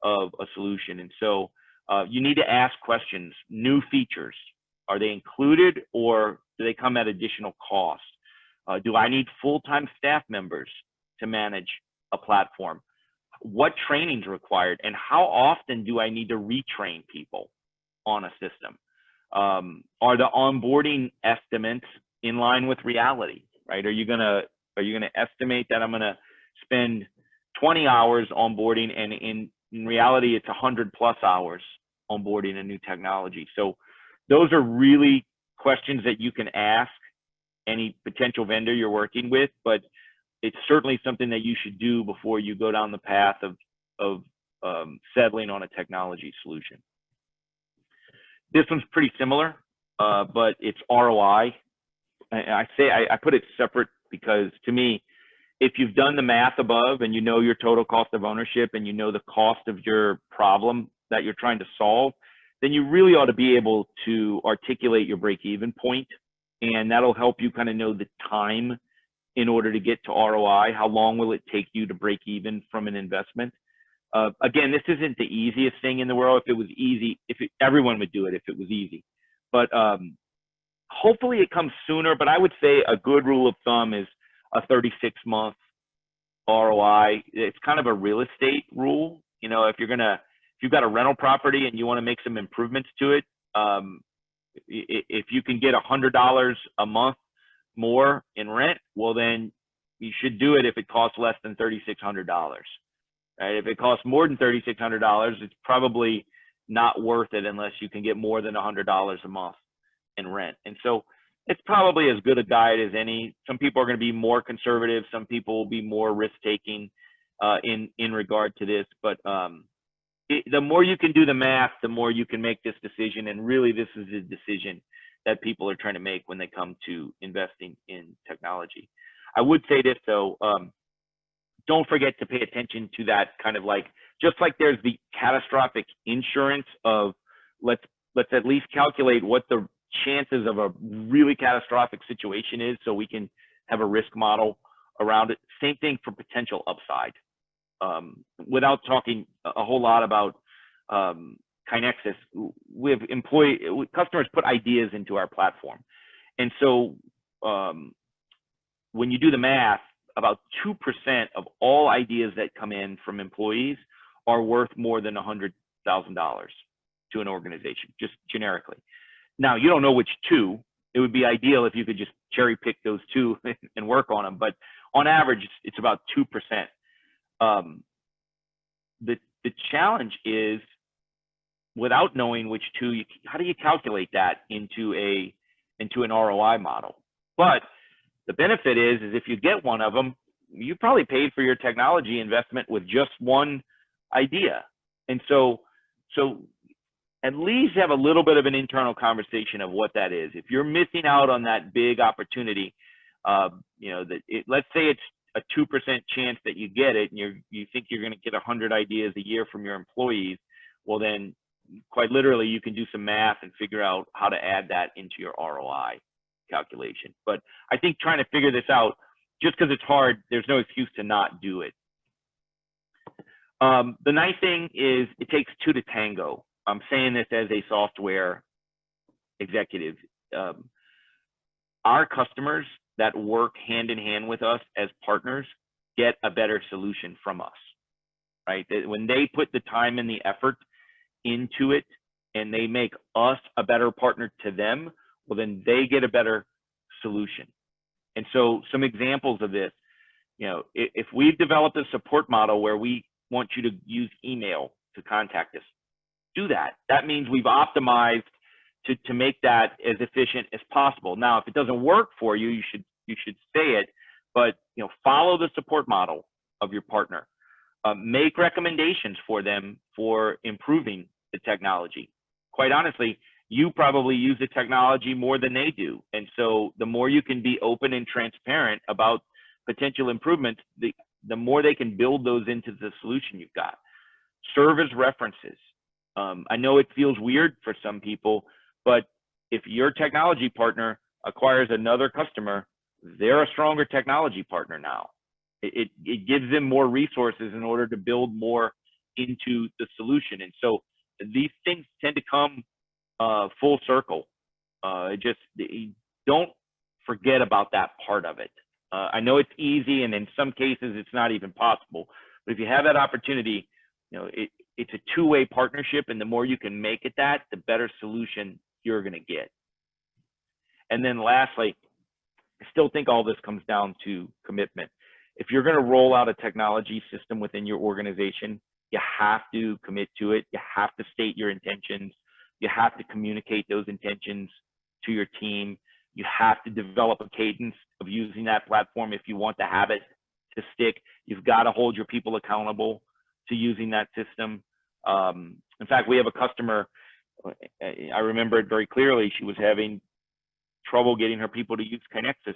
of a solution. And so you need to ask questions. New features, are they included, or do they come at additional cost? Do I need full-time staff members to manage a platform? What training is required, and how often do I need to retrain people on a system? Are the onboarding estimates in line with reality, right? Are you gonna estimate that I'm gonna spend 20 hours onboarding, and in reality it's 100+ hours onboarding a new technology? So those are really questions that you can ask any potential vendor you're working with, but it's certainly something that you should do before you go down the path of settling on a technology solution. This one's pretty similar, but it's ROI. I put it separate because, to me, if you've done the math above and you know your total cost of ownership and you know the cost of your problem that you're trying to solve, then you really ought to be able to articulate your break-even point, and that'll help you kind of know the time in order to get to ROI. How long will it take you to break even from an investment? Again, this isn't the easiest thing in the world. If it was easy, everyone would do it if it was easy. But hopefully it comes sooner. But I would say a good rule of thumb is a 36-month ROI. It's kind of a real estate rule. You know, if you've got a rental property and you want to make some improvements to it, if you can get $100 a month more in rent, well, then you should do it if it costs less than $3,600. Right? If it costs more than $3,600, it's probably not worth it unless you can get more than $100 a month in rent. And so it's probably as good a guide as any. Some people are going to be more conservative. Some people will be more risk-taking in regard to this. But the more you can do the math, the more you can make this decision. And really, this is a decision that people are trying to make when they come to investing in technology. I would say this, though, don't forget to pay attention to that kind of like, just like there's the catastrophic insurance of let's at least calculate what the chances of a really catastrophic situation is so we can have a risk model around it. Same thing for potential upside. Without talking a whole lot about KaiNexus, we have customers put ideas into our platform. And so when you do the math, about 2% of all ideas that come in from employees are worth more than $100,000 to an organization, just generically. Now, you don't know which two. It would be ideal if you could just cherry pick those two and work on them. But on average, it's about 2%. The challenge is, without knowing which two, how do you calculate that into an ROI model? But the benefit is if you get one of them, you probably paid for your technology investment with just one idea. And so at least have a little bit of an internal conversation of what that is. If you're missing out on that big opportunity, let's say it's a 2% chance that you get it, and you think you're going to get 100 ideas a year from your employees, well, then quite literally you can do some math and figure out how to add that into your ROI calculation. But I think trying to figure this out, just because it's hard, there's no excuse to not do it. The nice thing is it takes two to tango. I'm saying this as a software executive. Our customers that work hand in hand with us as partners get a better solution from us, right? When they put the time and the effort into it and they make us a better partner to them, well, then they get a better solution. And so some examples of this, if we've developed a support model where we want you to use email to contact us, do that. That means we've optimized to make that as efficient as possible. Now, if it doesn't work for you, you should say it, but follow the support model of your partner. Make recommendations for them for improving the technology. Quite honestly, you probably use the technology more than they do. And so the more you can be open and transparent about potential improvements, the more they can build those into the solution you've got. serve as references. I know it feels weird for some people, but if your technology partner acquires another customer, they're a stronger technology partner now. It gives them more resources in order to build more into the solution. And so these things tend to come full circle. Don't forget about that part of it. I know it's easy, and in some cases it's not even possible. But if you have that opportunity, it's a two-way partnership, and the more you can make it that, the better solution you're going to get. And then lastly, I still think all this comes down to commitment. If you're going to roll out a technology system within your organization, you have to commit to it. You have to state your intentions. You have to communicate those intentions to your team. You have to develop a cadence of using that platform if you want to have it to stick. You've got to hold your people accountable to using that system. In fact, we have a customer, I remember it very clearly, she was having trouble getting her people to use KaiNexus,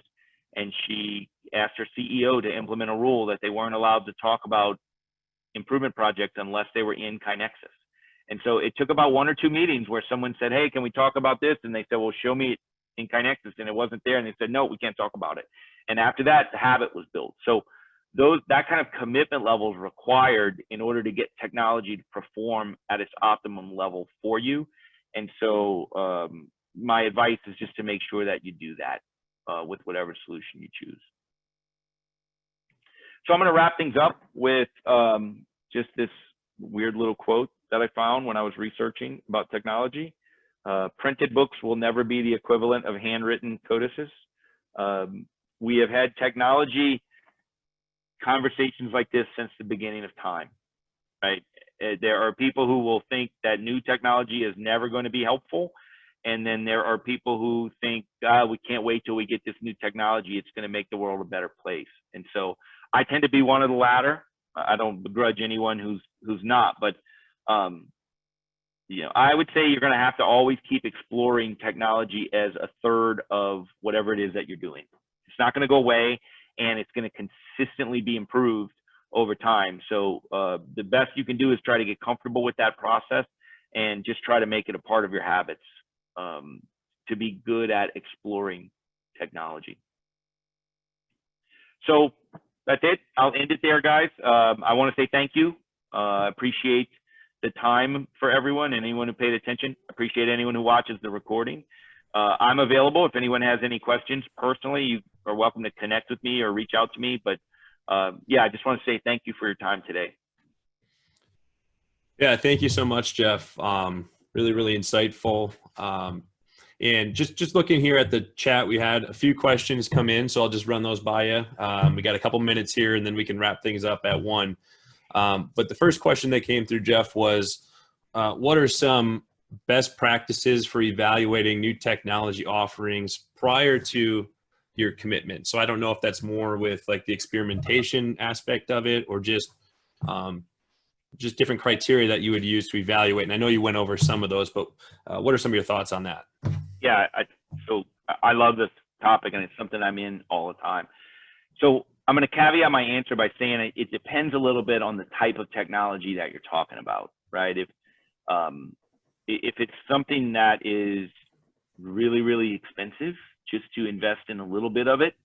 and she asked her CEO to implement a rule that they weren't allowed to talk about improvement projects unless they were in KaiNexus. And so it took about 1 or 2 meetings where someone said, hey, can we talk about this? And they said, well, show me it in KaiNexus. And it wasn't there. And they said, no, we can't talk about it. And after that, the habit was built. So that kind of commitment level is required in order to get technology to perform at its optimum level for you. And so my advice is just to make sure that you do that with whatever solution you choose. So I'm going to wrap things up with just this weird little quote that I found when I was researching about technology. Printed books will never be the equivalent of handwritten codices. We have had technology conversations like this since the beginning of time, right? There are people who will think that new technology is never going to be helpful. And then there are people who think, we can't wait till we get this new technology. It's going to make the world a better place. And so I tend to be one of the latter. I don't begrudge anyone who's not, but I would say you're going to have to always keep exploring technology as a third of whatever it is that you're doing. It's not going to go away, and it's going to consistently be improved over time. So the best you can do is try to get comfortable with that process and just try to make it a part of your habits to be good at exploring technology. So that's it. I'll end it there, guys. I want to say thank you. Appreciate the time for everyone and anyone who paid attention. Appreciate anyone who watches the recording. I'm available if anyone has any questions personally. You are welcome to connect with me or reach out to me. But yeah, I just want to say thank you for your time today. Yeah, thank you so much, Jeff. Really, really insightful. And just looking here at the chat, we had a few questions come in, so I'll just run those by you. We got a couple minutes here, and then we can wrap things up at 1. But the first question that came through, Jeff, was what are some best practices for evaluating new technology offerings prior to your commitment? So I don't know if that's more with like the experimentation aspect of it, or just different criteria that you would use to evaluate. And I know you went over some of those, but what are some of your thoughts on that? Yeah, so I love this topic, and it's something I'm in all the time. So I'm going to caveat my answer by saying it depends a little bit on the type of technology that you're talking about, right? If it's something that is really, really expensive just to invest in a little bit of it,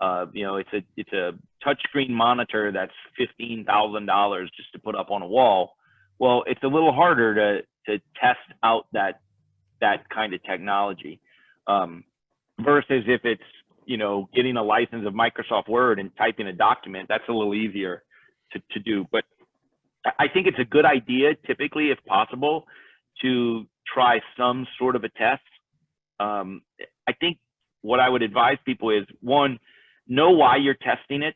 it's a touchscreen monitor that's $15,000 just to put up on a wall. Well, it's a little harder to test out that kind of technology versus if it's getting a license of Microsoft Word and typing a document. That's a little easier to do. But I think it's a good idea, typically, if possible, to try some sort of a test. I think what I would advise people is, one, know why you're testing it.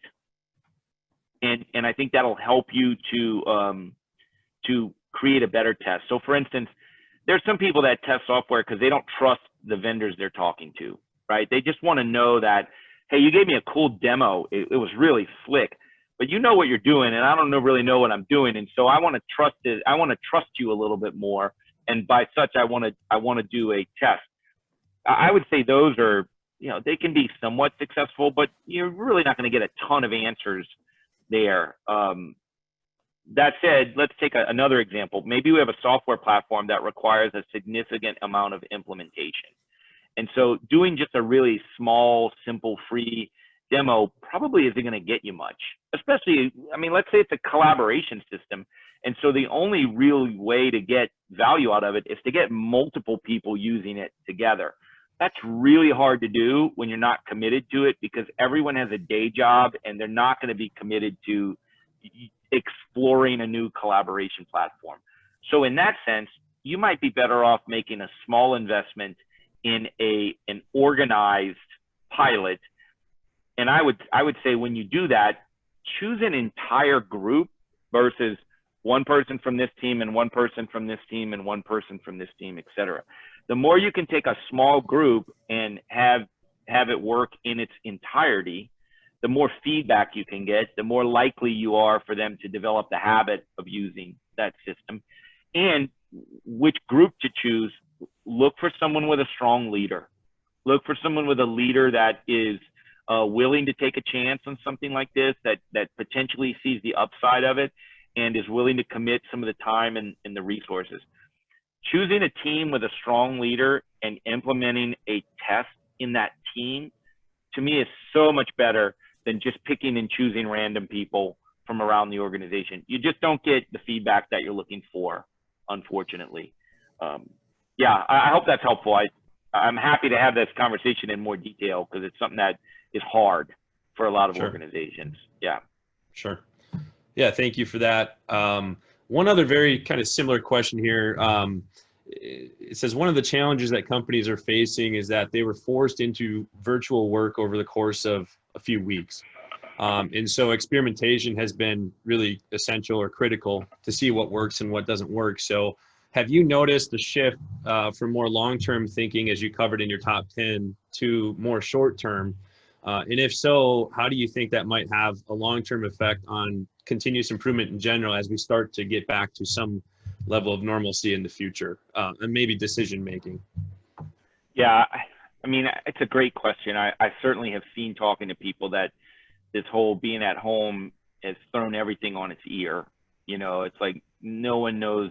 And I think that'll help you to create a better test. So for instance, there's some people that test software because they don't trust the vendors they're talking to, right? They just want to know that, hey, you gave me a cool demo. It was really slick, but you know what you're doing, and I don't really know what I'm doing. And so I want to trust it. I want to trust you a little bit more. And by such, I want to do a test. I would say those are, they can be somewhat successful, but you're really not going to get a ton of answers there. that said, let's take another example. Maybe we have a software platform that requires a significant amount of implementation. And so doing just a really small, simple, free demo probably isn't going to get you much, especially, I mean, let's say it's a collaboration system. And so the only real way to get value out of it is to get multiple people using it together. That's really hard to do when you're not committed to it, because everyone has a day job and they're not going to be committed to exploring a new collaboration platform. So in that sense, you might be better off making a small investment in an organized pilot. And I would say when you do that, choose an entire group versus one person from this team and one person from this team and one person from this team, et cetera. The more you can take a small group and have it work in its entirety, the more feedback you can get, the more likely you are for them to develop the habit of using that system. And which group to choose, look for someone with a strong leader. Look for someone with a leader that is willing to take a chance on something like this, that potentially sees the upside of it and is willing to commit some of the time and the resources. Choosing a team with a strong leader and implementing a test in that team, to me, is so much better than just picking and choosing random people from around the organization. You just don't get the feedback that you're looking for, unfortunately. Yeah, I hope that's helpful. I'm happy to have this conversation in more detail because it's something that is hard for a lot of organizations. Yeah. Sure. Yeah, thank you for that. One other very kind of similar question here. It says one of the challenges that companies are facing is that they were forced into virtual work over the course of a few weeks. And so experimentation has been really essential or critical to see what works and what doesn't work. So have you noticed the shift from more long-term thinking, as you covered in your top 10, to more short-term? And if so, how do you think that might have a long-term effect on continuous improvement in general as we start to get back to some level of normalcy in the future, and maybe decision-making? Yeah, I mean, it's a great question. I certainly have seen, talking to people, that this whole being at home has thrown everything on its ear. You know, it's like no one knows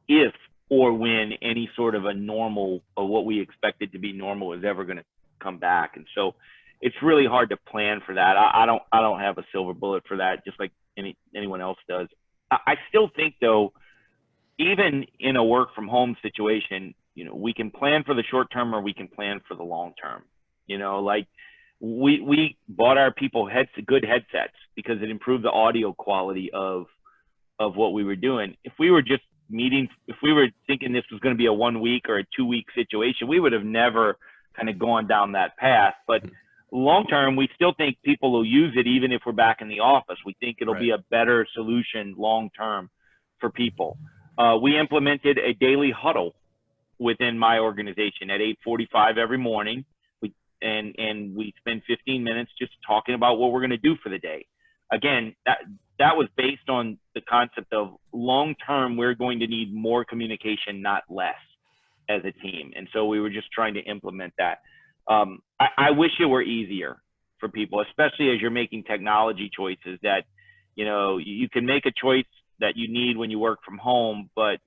if or when any sort of a normal, or what we expected to be normal, is ever going to come back. And so it's really hard to plan for that. I don't have a silver bullet for that, just like anyone else does. I still think, though, even in a work from home situation, you know, we can plan for the short term or we can plan for the long term. You know, like we bought our people good headsets because it improved the audio quality of what we were doing. If we were just if we were thinking this was going to be a 1 week or a 2 week situation, we would have never kind of gone down that path. But long term, we still think people will use it even if we're back in the office. We think it'll be a better solution long term for people. We implemented a daily huddle within my organization at 8:45 every morning. And we spend 15 minutes just talking about what we're going to do for the day. Again, that was based on the concept of long term, we're going to need more communication, not less, as a team. And so we were just trying to implement that. I wish it were easier for people, especially as you're making technology choices, that, you know, you can make a choice that you need when you work from home, but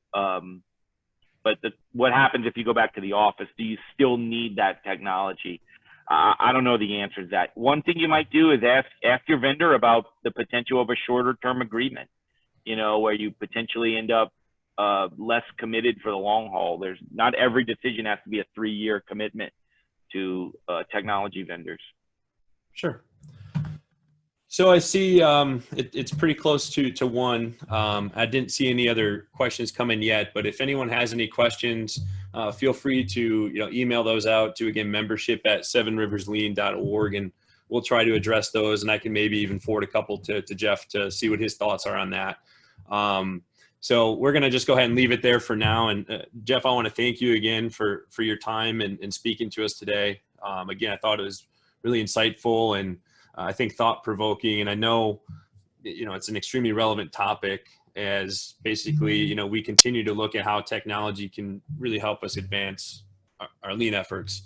what happens if you go back to the office? Do you still need that technology? I don't know the answer to that. One thing you might do is ask your vendor about the potential of a shorter term agreement, you know, where you potentially end up less committed for the long haul. Not every decision has to be a 3-year commitment to technology vendors. Sure. So I see it's pretty close to 1. I didn't see any other questions come in yet, but if anyone has any questions, feel free to email those out to, again, membership@sevenriverslean.org, and we'll try to address those. And I can maybe even forward a couple to Jeff to see what his thoughts are on that. So we're going to just go ahead and leave it there for now. And Jeff, I want to thank you again for your time and speaking to us today. Again, I thought it was really insightful and I think thought-provoking. And I know, it's an extremely relevant topic, as basically, we continue to look at how technology can really help us advance our lean efforts.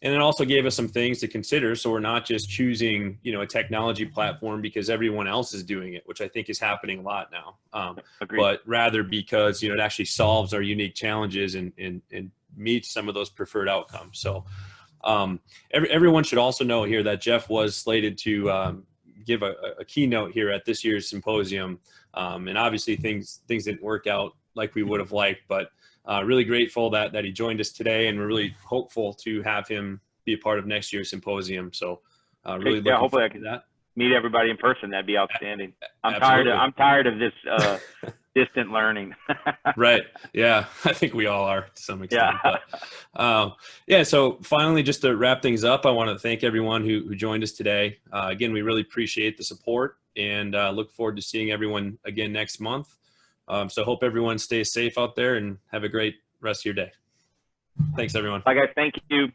And it also gave us some things to consider. So we're not just choosing, a technology platform because everyone else is doing it, which I think is happening a lot now. Agreed. But rather because, it actually solves our unique challenges and meets some of those preferred outcomes. So everyone should also know here that Jeff was slated to give a keynote here at this year's symposium. And obviously things didn't work out like we would have liked, but really grateful that he joined us today, and we're really hopeful to have him be a part of next year's symposium. So really looking hopefully I forward can to that. meet everybody in person. That'd be outstanding. I'm Absolutely. tired of this distant learning. Right. Yeah. I think we all are to some extent. Yeah. But, so finally, just to wrap things up, I want to thank everyone who joined us today. Again, we really appreciate the support, and look forward to seeing everyone again next month. So hope everyone stays safe out there and have a great rest of your day. Thanks, everyone. Bye, guys. Thank you.